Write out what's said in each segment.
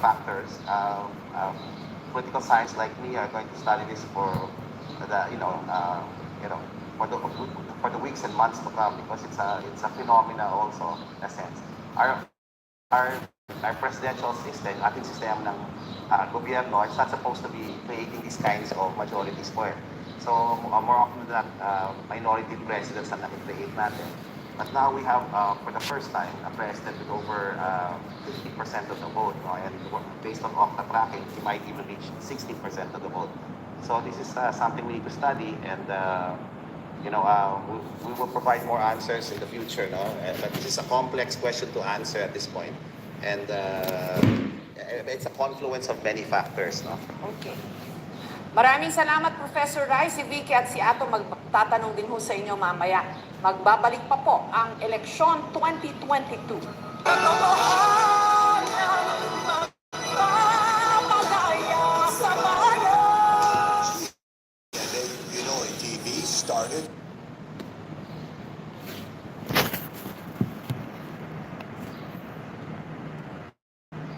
factors. Political science like me are going to study this for the you know for the weeks and months to come, because it's a phenomena also in a sense. Our our presidential system, ating sistema ng gobyerno, is not supposed to be creating these kinds of majorities for it. So more often than not, minority presidents ang nakikreate natin. But now we have, for the first time, a president with over 50% of the vote. No? And based on Okta tracking, he might even reach 60% of the vote. So this is something we need to study, and we will provide more answers in the future. No? But this is a complex question to answer at this point. And it's a confluence of many factors. No? Okay. Maraming salamat, Professor Rai. Si Vicky at si Ato magtatanong din ho sa inyo mamaya. Magbabalik pa po ang eleksyon 2022. TV started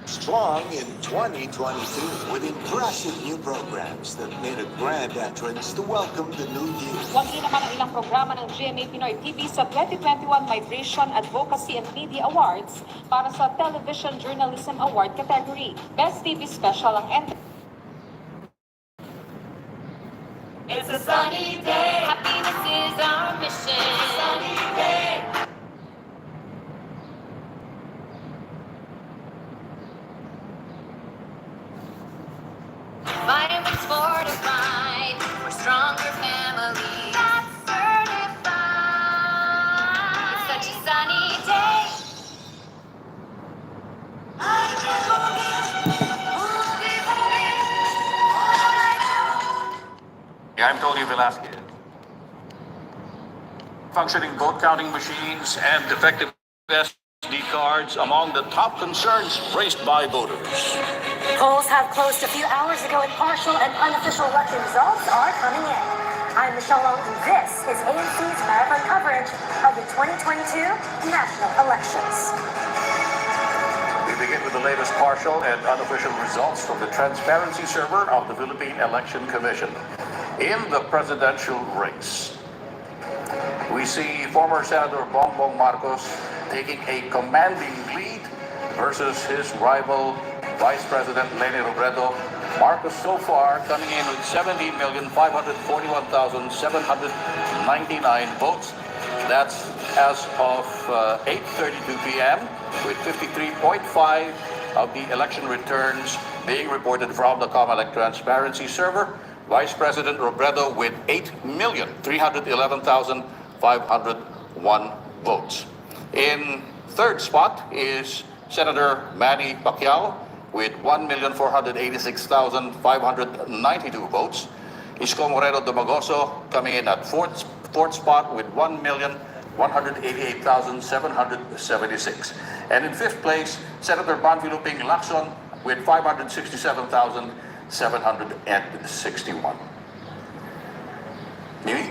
strong in 2022 with impressive new programs that made a grand entrance to welcome the new year. Wagi naman ang ilang programa ng GMA Pinoy TV sa 2021 Migration, Advocacy and Media Awards para sa Television Journalism Award category. Best TV Special ang It's a sunny day. Happiness is our mission. It's a sunny day. Vitamins fortified for stronger families. That's certified. It's such a sunny day. I'm Tony Velasquez. Functioning vote counting machines and defective SD cards among the top concerns raised by voters. Polls have closed a few hours ago, and partial and unofficial election results are coming in. I'm Michelle Long, and this is AMC's marathon coverage of the 2022 national elections. We begin with the latest partial and unofficial results from the transparency server of the Philippine Election Commission. In the presidential race, we see former Senator Bongbong Marcos taking a commanding lead versus his rival Vice President Leni Robredo. Marcos so far coming in with 17,541,799 votes. That's as of 8:32 p.m. with 53.5 of the election returns being reported from the COMELEC transparency server. Vice President Robredo with 8,311,501 votes. In third spot is Senator Manny Pacquiao with 1,486,592 votes. Isko Moreno Domagoso coming in at fourth spot with 1,188,776. And in fifth place, Senator Banviluping Lacson with 567,761. Mimi?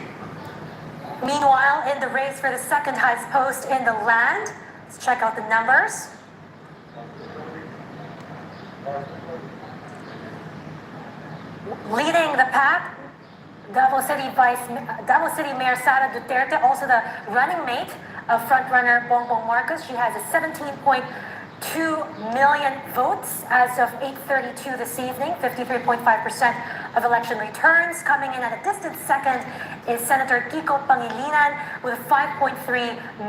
Meanwhile, in the race for the second highest post in the land, let's check out the numbers. Leading the pack, Davao City Mayor Sara Duterte, also the running mate of frontrunner Bongbong Marcos. She has a 17.2 million votes as of 8:32 this evening, 53.5% of election returns. Coming in at a distant second is Senator Kiko Pangilinan with 5.3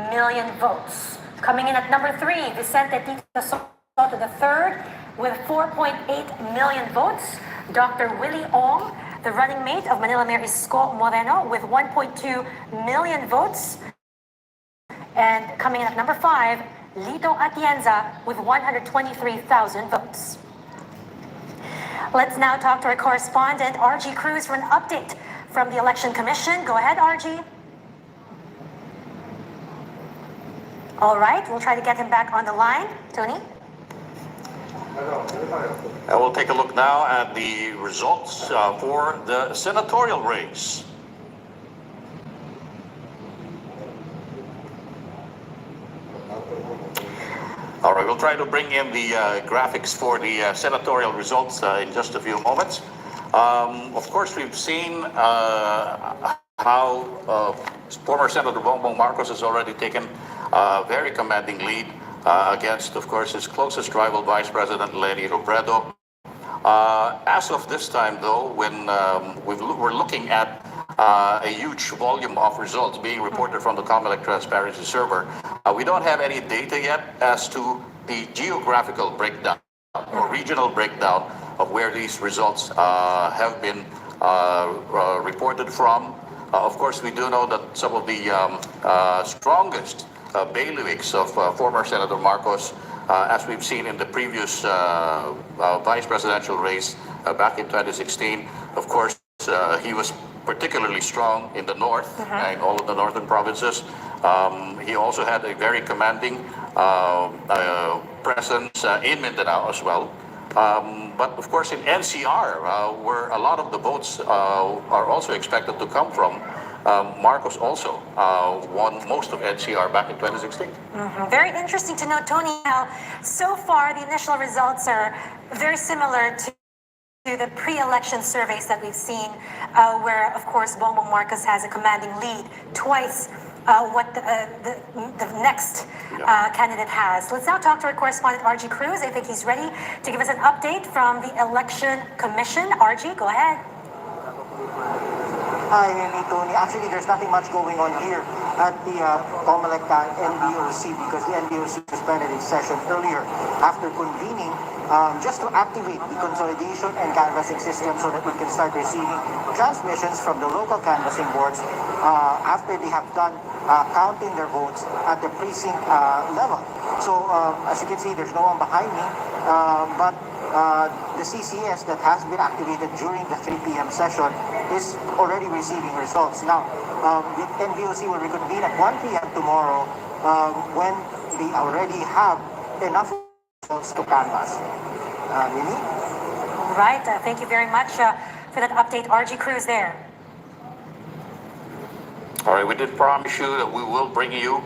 million votes. Coming in at number 3, Vicente Tito Soto III with 4.8 million votes. Dr. Willie Ong, the running mate of Manila Mayor Isko Moreno with 1.2 million votes. And coming in at number 5, Lito Atienza with 123,000 votes. Let's now talk to our correspondent, RG Cruz, for an update from the Election Commission. Go ahead, RG. All right, we'll try to get him back on the line. Tony? And we'll take a look now at the results for the senatorial race. All right, we'll we'll try to bring in the graphics for the senatorial results in just a few moments. Of course, we've seen how former Senator Bongbong Marcos has already taken a very commanding lead against, of course, his closest rival, Vice President Leni Robredo. As of this time, though, when we're looking at a huge volume of results being reported from the COMELEC transparency server, we don't have any data yet as to the geographical breakdown or regional breakdown of where these results have been reported from. Of course, we do know that some of the strongest bailiwicks of former Senator Marcos, as we've seen in the previous vice presidential race back in 2016, of course, he was particularly strong in the north, in all of the northern provinces. He also had a very commanding presence in Mindanao as well. But of course, in NCR, where a lot of the votes are also expected to come from, Marcos also won most of NCR back in 2016. Very interesting to note, Tony, how so far the initial results are very similar to the pre-election surveys that we've seen, where, of course, Bongbong Marcos has a commanding lead, twice what the next candidate has. Let's now talk to our correspondent, RG Cruz. I think he's ready to give us an update from the Election Commission. RG, go ahead. Hi, Tony. Actually, there's nothing much going on here at the COMELEC NBOC because the NBOC suspended its session earlier after convening just to activate the consolidation and canvassing system so that we can start receiving transmissions from the local canvassing boards after they have done counting their votes at the precinct level. So, as you can see, there's no one behind me, but the CCS that has been activated during the 3 p.m. session is already receiving results. Now, the NBOC will reconvene at 1 p.m. tomorrow when they already have enough results to canvass. Lily? Right. Thank you very much for that update, RG Cruz there. All right, we did promise you that we will bring you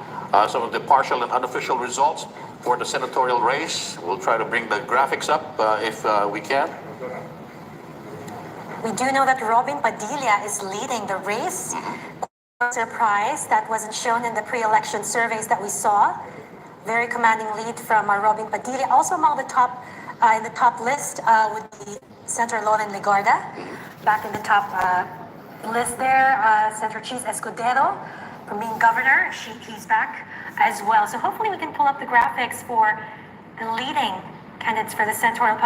some of the partial and unofficial results for the senatorial race. We'll try to bring the graphics up if we can. We do know that Robin Padilla is leading the race. Surprise, that wasn't shown in the pre-election surveys that we saw. Very commanding lead from Robin Padilla. Also among the top, in the top list would be Senator Loren Legarda. Back in the top list there, Senator Cheese Escudero, from being governor, he's back as well. So hopefully we can pull up the graphics for the leading candidates for the senatorial post.